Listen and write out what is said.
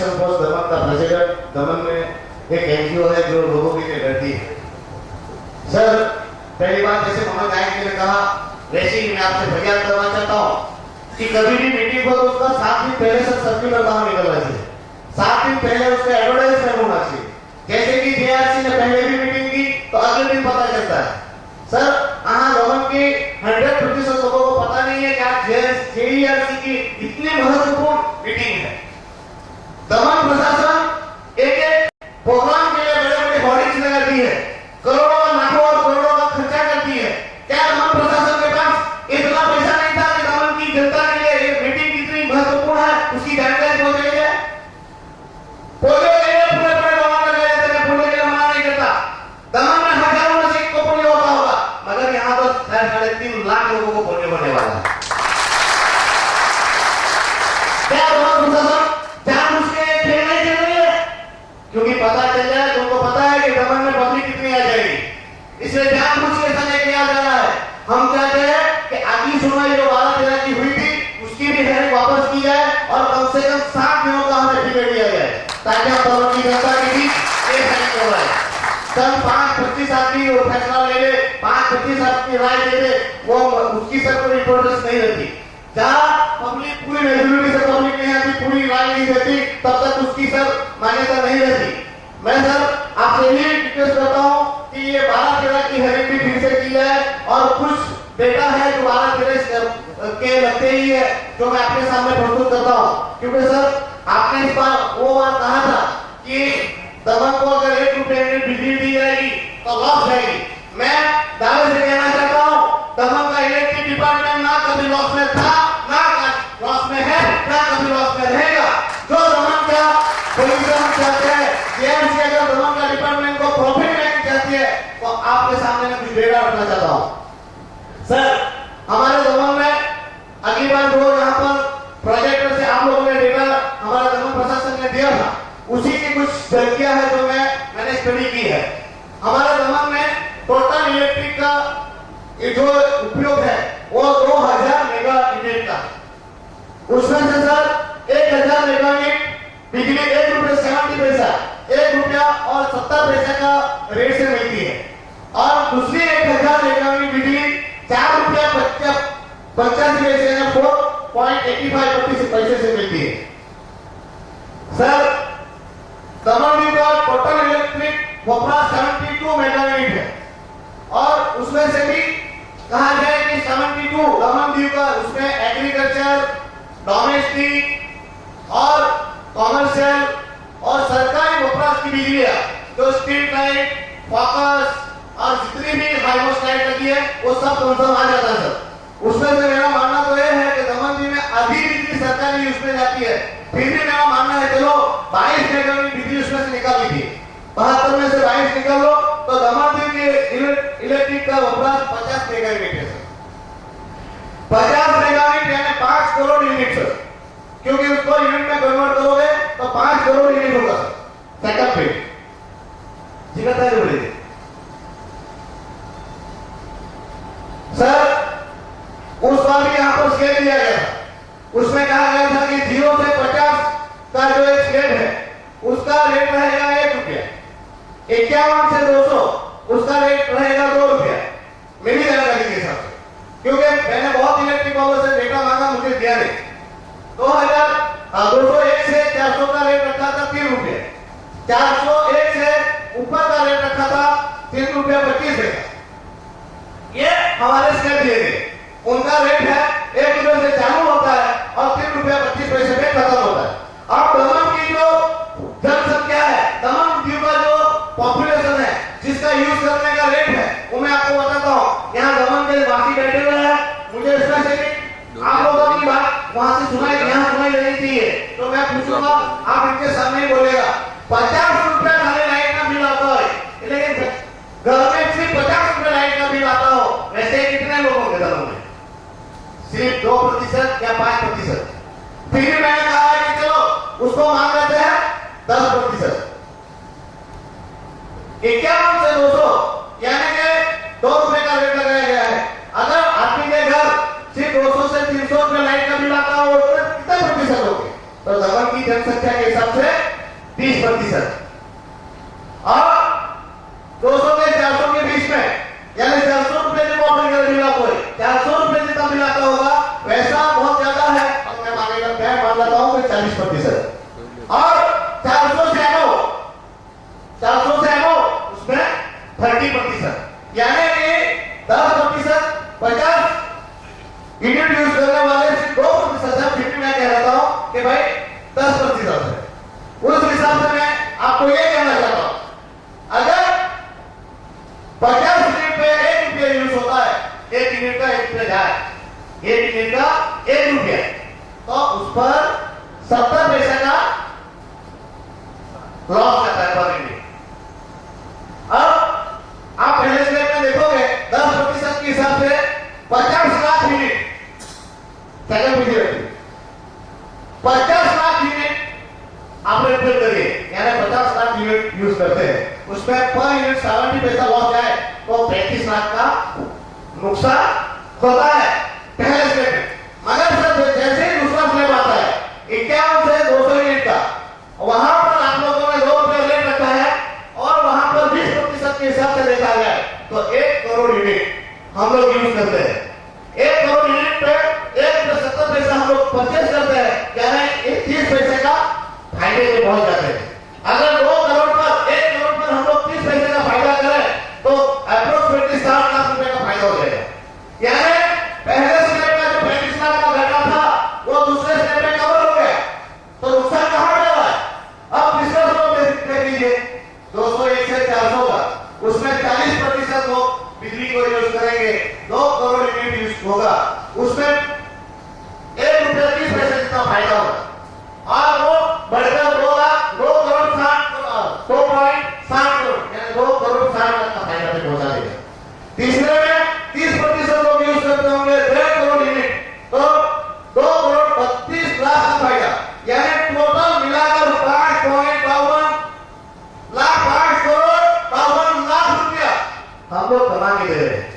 दमन का प्रेसिडेंट, दमन में एक एनजीओ है जो लोगों के लिए लड़ती है। सर, पहली बात जैसे मनोज नायक जी ने कहा, वैसे ही मैं आपसे फरियाद करना चाहता हूँ कि कभी भी मीटिंग हो तो उसका 7 दिन पहले से सर्कुलर बाहर निकलना चाहिए, 7 दिन पहले उसका एडवर्टाइजमेंट होना चाहिए। जैसे कि जेआरसी ने पहले भी मीटिंग की तो अगले दिन पता चलता है। सर, यहाँ दमन के 100% लोगों को पता नहीं है कि आज जेआरसी की इतनी महत्वपूर्ण मीटिंग है। दमन प्रशासन एक प्रोग्राम के लिए बड़े-बड़े बॉडीज लगाती है, करोड़ों लाखों और करोड़ों का खर्चा करती है। क्या दमन प्रशासन के पास इतना पैसा नहीं था कि दमन की जनता के लिए ये मीटिंग कितनी महत्वपूर्ण है उसकी जानकारी पहुंचाई जाए? पोलियो के लिए पूरे दमन में गए थे, पोलियो के लिए मना नहीं करता। दमन में हजारों में से एक को पोलियो होता होगा, मगर यहाँ तो 3.5 लाख लोगों को पोलियो होने वाला है। क्या दमन प्रशासन क्योंकि पता चल जाए, तुमको पता है कि दमन में पब्लिक कितनी आ जाएगी, इसलिए जानबूझ के ऐसा नहीं किया जा रहा है। हम चाहते हैं कि अगली सुनवाई जो 12-13 की हुई थी उसकी भी हेयरिंग वापस की जाए और कम से कम 7 दिनों का हमें पीरियड दिया जाए ताकि हम दमन की जनता की भी एक हेयरिंग करवाएं। सब 5-25 आदमी वो फैसला ले ले, 5-25 आदमी राय दे दे, वो उसकी सब कोई इंपॉर्टेंस नहीं रहती। जहाँ पब्लिक पूरी मेजोरिटी से पब्लिक नहीं आती, पूरी राय नहीं देती, तब तक उसकी सर मान्यता नहीं रहती। मैं सर आपसे ये रिक्वेस्ट करता हूँ कि ये 12-13 की हेयरिंग भी फिर से की जाए और कुछ डेटा है जो 12-13 के लगते ही है जो मैं आपके सामने प्रस्तुत करता हूँ। क्योंकि सर आपने इस बार वो बात कहा था कि दमन को अगर 1 रुपये में बिजली दी जाएगी तो लॉस जाएगी। मैं दावे से कहना चाहता हूँ दमन का इलेक्ट्रिक डिपार्टमेंट ना कभी लॉस में था, ना लॉस में है, ना कभी लॉस में रहेगा। जो दमन का पोजीशन चाहते हैं, जेएमसी अगर दमन का डिपार्टमेंट को प्रॉफिट मेकिंग चाहती है तो आपके सामने मैं कुछ डेटा रखना चाहता हूँ। सर, हमारे दमन में अगली बार जो यहाँ पर प्रोजेक्टर से आप लोगों ने डेटा हमारे दमन प्रशासन ने दिया था, उसी की कुछ झलकियां है जो मैंने स्टडी की है। हमारे दमन में टोटल इलेक्ट्रिक का जो उपयोग है वो 2000 मेगा यूनिट का, उसमें से सर 1000 मेगा यूनिट बिजली 1 रुपये 70 पैसा, 1 रुपया और 70 पैसे का रेट से मिलती है और दूसरी 1000 मेगा यूनिट बिजली 4 रुपया 85 पैसे या 4.85 पैसे से मिलती है। सर, दमन का टोटल इलेक्ट्रिक वपराश 72 मेगा यूनिट है और उसमें से भी कहा जाए कि 72 दमन द्वीप का उसमें एग्रीकल्चर, डोमेस्टिक और कॉमर्शियल और सरकारी वपराश की बिजली है, जो स्ट्रीट लाइट, फोकस और जितनी भी हाईमोस्ट लाइट लगी है वो सब कंसर्न आ जाता है सर। उसमें से मेरा मानना तो यह है कि दमन द्वीप में आधी बिजली सरकारी यूज में जाती है, फिर भी मेरा मानना है चलो 22 मेगा यूनिट बिजली उसमें से निकाल लीजिए, 72 में से 22 निकाल लो तो दमन द्वीप के इलेक्ट्रिक का वपराश 50 मेगा यूनिट है सर। 50 मेगा यूनिट यानी 5 करोड़ यूनिट सर, क्योंकि उसको यूनिट में कन्वर्ट करोगे तो 5 करोड़ यूनिट होगा सर। सेकंड पे जी बताइए बोलिए सर। उस बार भी यहाँ पर स्केल दिया गया था, उसमें कहा गया था कि 0 से 50 का जो एक स्केल है उसका रेट रहेगा 1 रुपया, 51 से 200 उसका रेट रहेगा 2 रुपया मेरी जानकारी के हिसाब से, क्योंकि मैंने बहुत इलेक्ट्रिक वालों से डेटा मांगा, मुझे दिया नहीं। 201 से 400 का रेट रखा था 3 रुपये, 401 से ऊपर का रेट रखा था 3 रुपया 25 पैसा। ये हमारे स्केल दिए गए, उनका रेट है 1 रुपये से चालू होता है और 3 रुपया 25 पैसे में खत्म होता है। अब दमन की जो जनसंख्या है, दमन द्वीप का जो पॉपुलेशन है, जिसका यूज करने का रेट है, वो मैं आपको बताता हूँ। यहाँ दमन के वासी बैठे हुए हैं, मुझे इसमें से आप लोगों की बात वहां से सुनाई, यहाँ सुनाई देनी चाहिए, तो मैं पूछूंगा, आप इनके सामने ही बोलेगा। 50 रुपया खाली लाइट का बिल आता है, लेकिन घर में सिर्फ 50 रुपये लाइट का बिल आता हो, वैसे कितने लोगों के घरों में? सिर्फ 2% या 5%। फिर भी मैंने कहा कि चलो उसको मान लेते हैं 10%। 51 से 200 यानी कि 2 रुपए का रेट लगाया गया है। अगर आपके घर सिर्फ 200 से 300 रुपए लाइट का बिल आता हो तो कितने प्रतिशत होंगे? तो दमन की की जनसंख्या के हिसाब से 30%। और 200 से 400 के बीच में, यानी 400 रुपए जो ऑर्डर मिला, कोई 400 रुपए जितना मिलाता होगा वैसा बहुत ज्यादा है, और मैं मान लेता हूँ 40%। और 400 से एमओ उसमें 30%, यानी कि 10%, 50 यूनिट यूज करने वाले 2% है। फिर भी मैं कह रहा हूं कि भाई 10% है। उस हिसाब से मैं आपको ये कहना चाहता हूं, अगर 50 यूनिट पे 1 रुपया यूज होता है, 1 यूनिट का 1 रुपया जाए, 1 यूनिट का 1 रुपया, तो उस पर 70 पैसे का लॉस आता है पर यूनिट। अब आप पहले स्टेप में देखोगे 10% के हिसाब से 50 lakh unit, second video 50 lakh unit आप रिपेयर करिए, यानी 50 लाख यूनिट यूज करते हैं, उसमें पर यूनिट 70 पैसा लॉस जाए तो 35 लाख का नुकसान होता है पहले स्टेप में। मगर सर जैसे ही दूसरा स्टेप आता है 51 से 200 यूनिट का, वहां पर आप लोगों ने 2 रुपये रेट रखा है और वहां पर 20% के हिसाब से देखा जाए तो 1 करोड़ यूनिट हम लोग यूज करते हैं। 1 करोड़ यूनिट पे 1.70 पैसा हम लोग परचेज करते हैं, यानी 30 पैसे का फायदे में पहुंच जाते हैं। अगर 2 करोड़ पर 1 करोड़ पर हम लोग 30 पैसे का फायदा करें तो अप्रोक्सीमेटली 60 लाख रुपए का फायदा हो जाएगा। यानी पहले स्टेप में जो 35 लाख का घाटा था वो दूसरे स्टेप में कवर हो गया, तो नुकसान कहां हो रहा है? अब तीसरा स्टेप देख लीजिए, 201 से 400 का, उसमें 40% लोग बिजली को यूज करेंगे, 2 करोड़ यूनिट यूज होगा, उसमें 1 रुपया 30 पैसे जितना फायदा होगा, और वो बढ़कर 2 करोड़ 2.60 करोड़, यानी 2 करोड़ 60 लाख का फायदा भी पहुंचा देगा। तीसरे में 30% लोग यूज करते होंगे 1.5 करोड़ यूनिट, तो 2 करोड़ 32 लाख का फायदा, यानी टोटल मिलाकर 5.52 लाख, 5 करोड़ 52 लाख रुपया हम लोग कमा के दे रहे हैं।